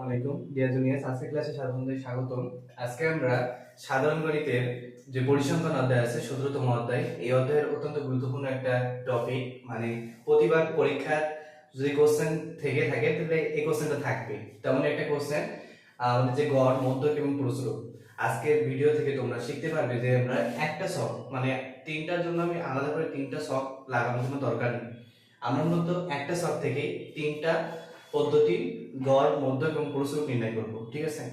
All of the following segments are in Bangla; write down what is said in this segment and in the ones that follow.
আলাইকুম ডিয়ার জুনিয়র্স, আজকের ক্লাসে আপনাদের স্বাগতম। আজকে আমরা সাধারণ গণিতের যে পরিসংখ্যান অধ্যায় আছে 17তম অধ্যায়, এই অধ্যায়ের অত্যন্ত গুরুত্বপূর্ণ একটা টপিক, মানে প্রতিবার পরীক্ষার যদি কোশ্চেন থেকে থাকে তাহলে এই কোশ্চেনটা থাকবে, তেমন একটা কোশ্চেন আমাদের যে গড়, মধ্যক এবং প্রসরক। আজকের ভিডিও থেকে তোমরা শিখতে পারবে যে আমরা একটা ছক, মানে তিনটার জন্য আমি আলাদা করে তিনটা ছক লাগানোর কোনো দরকার নেই। আমরা মূলত একটা ছক থেকে তিনটা পদ্ধতি গড়, মধ্যক এবং প্রসরক নির্ণয় করব। ঠিক আছে,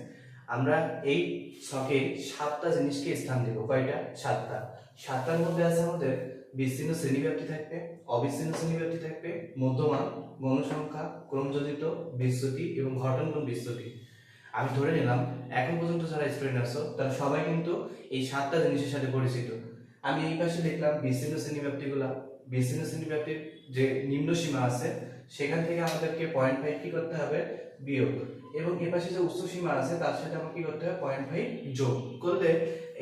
আমরা এই ছকে সাতটা জিনিসকে স্থান দেব। কয়টা? সাতটা। সাতটার মধ্যে আছে আমাদের বিচ্ছিন্ন শ্রেণীব্যাপ্তি থাকবে, অবিচ্ছিন্ন শ্রেণীব্যাপ্তি থাকবে, মধ্যমান, গণসংখ্যা, ক্রমযোজিত, বিচ্যুতি এবং ঘটন গুণ বিচ্যুতি। আমি ধরে নিলাম এখন পর্যন্ত যারা স্টুডেন্ট আছো তারা সবাই কিন্তু এই সাতটা জিনিসের সাথে পরিচিত। আমি এই পাশে লিখলাম বিচ্ছিন্ন শ্রেণীব্যাপ্তিগুলা। বিচ্ছিন্ন শ্রেণীব্যাপ্তির যে নিম্ন সীমা আছে সেখান থেকে আমাদেরকে 0.5 কি করতে হবে? বিয়োগ। এবং এ পাশে যে উচ্চ সীমা আছে তার সাথে আমাকে কি করতে হবে? 0.5 যোগ করলে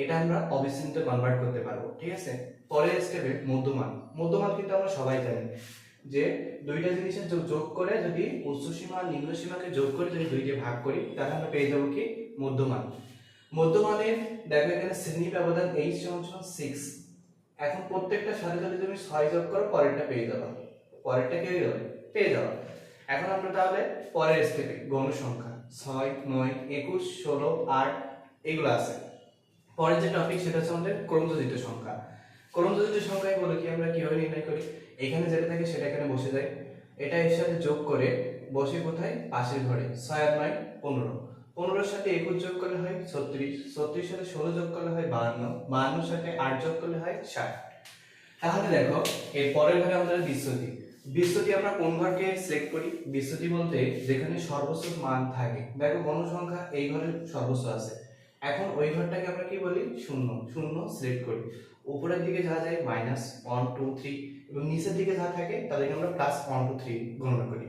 এটা আমরা অবিচ্ছিন্নতে কনভার্ট করতে পারবো। ঠিক আছে, পরের স্টেপে মধ্যমান। মধ্যমান কিন্তু আমরা সবাই জানি যে দুইটা জিনিসের যোগ করে, যদি উচ্চ সীমা আর নিম্ন সীমাকে যোগ করে যদি দুইটা ভাগ করি তাহলে আমরা পেয়ে যাবো কি? মধ্যমান। মধ্যমানের দেখো এখানে শ্রেণী ব্যবধান h সমান 6। এখন প্রত্যেকটার সাথে সাথে তুমি 6 যোগ করো, পরেরটা পেয়ে যাবে। পরেরটা কি হয়ে যাবে? পেয়ে যাবে। এখন আমরা তাহলে পরের স্টেপে গণসংখ্যা 6, 9, 21, 16, 8 এগুলো আছে। পরের যে টপিক সেটা হচ্ছে আমাদের ক্রমযোজিত সংখ্যা। ক্রমযোজিত সংখ্যায় বলে কি আমরা কিভাবে নির্ণয় করি? এখানে যেটা থাকে সেটা এখানে বসে যায়, এটা এর সাথে যোগ করে বসে কোথায়? পাশের ঘরে। 6 আর 9 15, 15 সাথে 21 যোগ করলে হয় 36, 36 সাথে 16 যোগ করলে হয় 52, 52 সাথে 8 যোগ করলে হয় 60। তাহলে দেখো এর পরের ঘরে আমাদের বিচ্যুতি। বিচ্যুতি আমরা কোন ঘরকে সিলেক্ট করি? বিচ্যুতি বলতে যেখানে সর্বোচ্চ মান থাকে। দেখো গণসংখ্যা এই ঘরে সর্বোচ্চ আছে, এখন ওই ঘরটাকে আমরা কি বলি? শূন্য। শূন্য সিলেক্ট করি। উপরের দিকে যা যায় -1 2 3 এবং নিচের দিকে যা থাকে তাদেরকে আমরা +1 2 3 গণনা করি।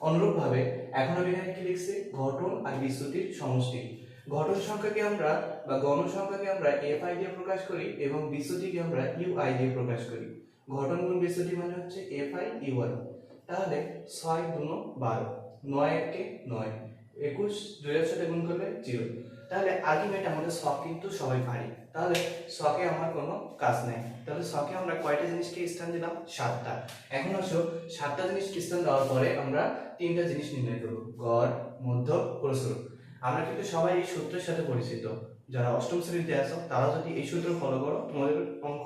অনুরূপভাবে এখন আমি এখানে কি লিখছি? ঘটন আর বিচ্যুতির সমষ্টি। ঘটন সংখ্যাকে আমরা বা গণসংখ্যাকে আমরা fi দিয়ে প্রকাশ করি এবং বিচ্যুতিকে আমরা ui দিয়ে প্রকাশ করি। ঘটন গুণ বিচ্যুতি মানে হচ্ছে fi ui। তাহলে 6 2 12, 9 একে 9, 21 2 এর সাথে গুণ করলে 0। তাহলে আলটিমেট আমাদের ছক কিন্তু সবাই পারি। তাহলে ছকে আমার কোনো কাজ নাই। তাহলে ছকে আমরা কয়টা জিনিসকে স্থান দিলাম? সাতটা। এখন আসো সাতটা জিনিসকে স্থান দেওয়ার পরে আমরা তিনটা জিনিস নির্ণয় করব, গড়, মধ্যক, প্রসরক। আমরা কিন্তু সবাই এই সূত্রের সাথে পরিচিত। যারা অষ্টম শ্রেণীতে আছো তারা যদি এই সূত্র ফলো করো তোমাদের অঙ্ক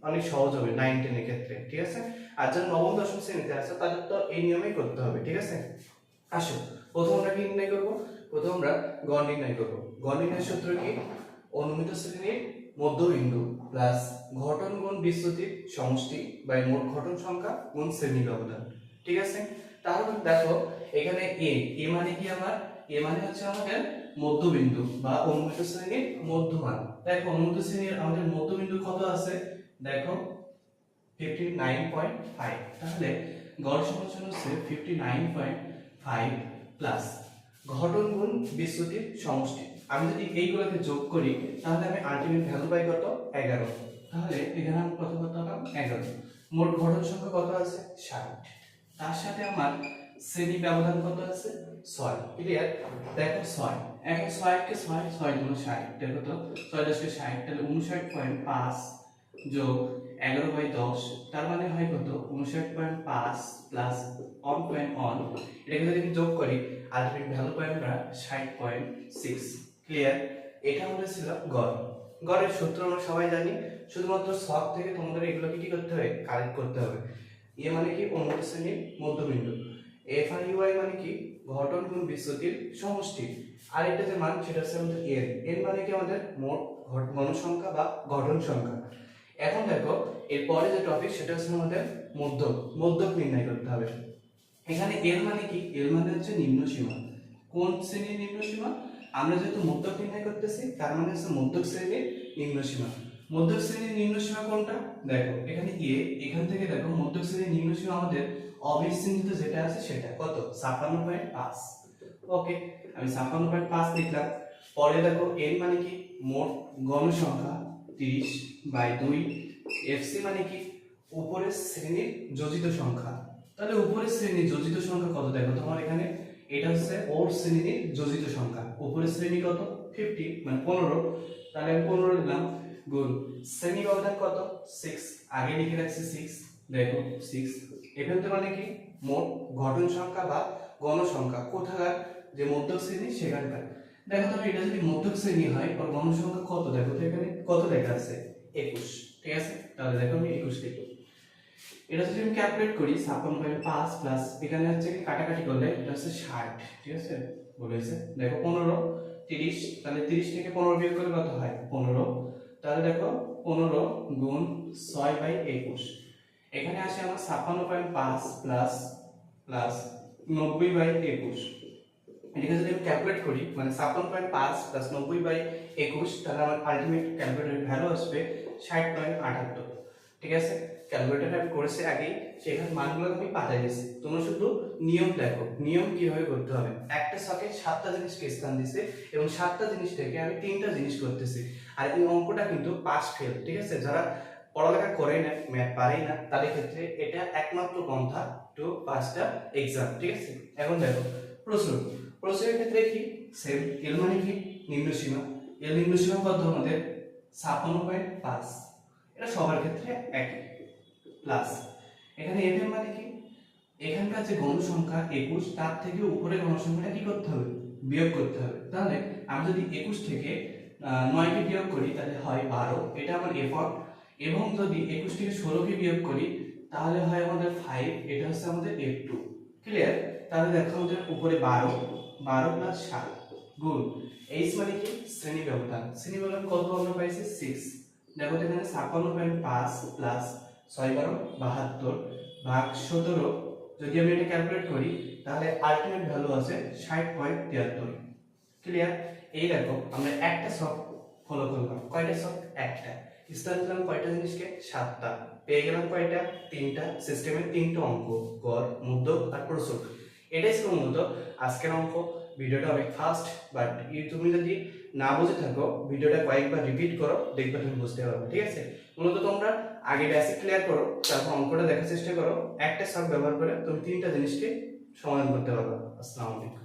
অনেক সহজ হবে 9 10 এর ক্ষেত্রে। ঠিক আছে, আর যারা নবম দশম শ্রেণীতে আছো তাদের তো এই নিয়মেই করতে হবে। ঠিক আছে, আসো প্রথম আমরা কি নির্ণয় করব? প্রথম আমরা গড় নির্ণয় করব। গড় নির্ণয়ের সূত্র কি? অনুমিত শ্রেণীর মধ্যবিন্দু প্লাস ঘটন গুণ বিচ্যুতির সমষ্টি বাই মোট ঘটন সংখ্যা গুণ শ্রেণী ব্যবধান। ঠিক আছে, তাহলে দেখো এখানে এ মানে কি? আমার এ মানে হচ্ছে আমাদের মধ্যবিন্দু বা অনুমিত শ্রেণীর মধ্যমান। দেখো অনুমিত শ্রেণীর আমাদের মধ্যবিন্দু কত আছে? দেখো 59.5। তাহলে গড় সমান হচ্ছে 59.5 প্লাস ঘটন গুণ বিচ্যুতির সমষ্টি। আমি যদি এইগুলোকে যোগ করি তাহলে আমি আলটিমেট ভ্যালু পাই কত? 11। তাহলে এখানে আমি কত পেলাম? 11। মোট ঘটন সংখ্যা কত আছে? 60। তার সাথে আমার শ্রেণী ব্যবধান কত আছে? 6। ক্লিয়ার? দেখো 6, এখন 6 কে 6, 6 গুণ 60, দেখো তো 6 10 কে 60, তাহলে 59.5 যোগ 11/10, তার মানে হয় কত? 59.5 প্লাস 1.1, এটাকে যদি যোগ করি আলটিমেট ভ্যালু পাই আমরা 60.6। ক্লিয়ার? এটা আমাদের ছিল গড়। গড়ের সূত্র আমরা সবাই জানি, শুধুমাত্র ছক থেকে তোমাদের এগুলোকে কি করতে হবে? কালেক্ট করতে হবে। এ মানে কি? অনুমিত শ্রেণীর মধ্যবিন্দু। fi ui মানে কি? ঘটন গুণ বিচ্যুতির সমষ্টি। আর একটা যে মান সেটা হচ্ছে আমাদের n। n মানে কি? আমাদের মোট গণসংখ্যা বা ঘটন সংখ্যা। এখন দেখো এরপরে যে টপিক সেটা হচ্ছে আমাদের মধ্যক। মধ্যক নির্ণয় করতে হবে। এখানে এল মানে কি? এল মানে হচ্ছে নিম্ন সীমা। কোন শ্রেণীর নিম্ন সীমা? আমরা যেহেতু মধ্যক নির্ণয় করতেছি তার মানে হচ্ছে মধ্যক শ্রেণীর নিম্ন সীমা। মধ্যক শ্রেণীর নিম্ন সীমা কোনটা? দেখো এখানে এখান থেকে দেখো মধ্যক শ্রেণীর নিম্ন সীমা আমাদের অবিচ্ছিন্নিত যেটা আছে সেটা কত? 56.5। ওকে, আমি 56.5 লিখলাম। পরে দেখো এন মানে কি? মোট গণসংখ্যা 30/2। এফসি মানে কি? উপরের শ্রেণীর যোজিত সংখ্যা। তাহলে উপরের শ্রেণীর যোজিত সংখ্যা কত? দেখো তোমার এখানে এটা হচ্ছে ওর শ্রেণীর যোজিত সংখ্যা। উপরের শ্রেণী কত 50 মানে 15, তাহলে আমি 15 দিলাম গুণ শ্রেণী ব্যবধান কত 6, আগে লিখে রাখছি 6, দেখো 6 এখান থেকে মানে কি মোট ঘটন সংখ্যা বা গণ সংখ্যা কোথাকার যে মধ্যক শ্রেণী সেখানকার। দেখো তো এটা যদি মধ্যক শ্রেণী হয় ওর গণ সংখ্যা কত, দেখো তো এখানে কত লেখা আছে 21, ঠিক আছে। তাহলে দেখো আমি 21 লিখব। এটা যদি আমি ক্যালকুলেট করি 56.5 প্লাস এখানে হচ্ছে কি কাটাকাটি করলে এটা হচ্ছে 60, ঠিক আছে বলেছে। দেখো 15 30, তাহলে 30 থেকে 15 বিয়োগ করলে কত হয় 15, তাহলে দেখো 15 গুণ 6/21, এখানে আসে আমার 56.5 প্লাস প্লাস 90/21। এটাকে যদি আমি ক্যালকুলেট করি মানে 56.5 প্লাস 90/21, তাহলে আমার আলটিমেট ক্যালকুলেটেড ভ্যালু আসবে 60.78, ঠিক আছে। ক্যালকুলেটর আমি করেছি আগেই, সেখানে মানগুলো আমি পাঠিয়ে দিয়েছি। তোমরা শুধু নিয়ম দেখো, নিয়ম কিভাবে করতে হবে। একটা ছকে 7টা জিনিসকে স্থান দিছে এবং 7টা জিনিস থেকে আমি 3টা জিনিস করতেছি। আর এই অঙ্কটা কিন্তু পাস ফেল, ঠিক আছে। যারা পড়ালেখা করে না, ম্যাথ পারে না, তাদের ক্ষেত্রে এটা একমাত্র পন্থা টু পাস দ্য এক্সাম, ঠিক আছে। এখন দেখো প্রশ্ন, প্রশ্নের ক্ষেত্রে কি সেম, এল মানে কি নিম্ন সীমা, এল নিম্ন সীমা কত আমাদের 56.5, এটা সবার ক্ষেত্রে একই প্লাস এখানে এফ এম মানে কি এখানকার যে গণ সংখ্যা 21 তার থেকে উপরে গণ সংখ্যাটা কি করতে হবে বিয়োগ করতে হবে। তাহলে আমি যদি 21 থেকে 9 কে বিয়োগ করি তাহলে হয় 12, এটা আমার এফ1। এবং যদি 21 থেকে 16 কে বিয়োগ করি তাহলে হয় আমাদের 5, এটা হচ্ছে আমাদের f2, ক্লিয়ার। তাহলে দেখো আমাদের উপরে 12 প্লাস 7 গুণ এইচ মানে কি শ্রেণী ব্যবধান, শ্রেণী ব্যবধান কত আমরা পাইছি 6। দেখো তো এখানে 56.5 প্লাস 6×12 ভাগ 17, যদি আমি এটা ক্যালকুলেট করি তাহলে আলটিমেট ভ্যালু আছে 60.73, ক্লিয়ার। এই দেখো আমরা একটা ছক ফলো করলাম, কয়টা ছক একটা, স্থান দিলাম কয়টা জিনিসকে 7টা, পেয়ে গেলাম কয়টা 3টা, সিস্টেমের 3টা অঙ্ক গড় মধ্যক আর প্রসূত। এটাই ছিল মূলত আজকের অঙ্ক। ভিডিওটা অনেক ফাস্ট, বাট তুমি যদি না বুঝে থাকো ভিডিওটা কয়েকবার রিপিট করো, দেখবে তুমি বুঝতে পারবে, ঠিক আছে। মূলত তোমরা আগে বেসিক ক্লিয়ার করো, তারপর অঙ্কটা দেখার চেষ্টা করো, একটা ছক ব্যবহার করে তুমি 3টা জিনিসকে সমাধান করতে পারবে। আসসালামু আলাইকুম।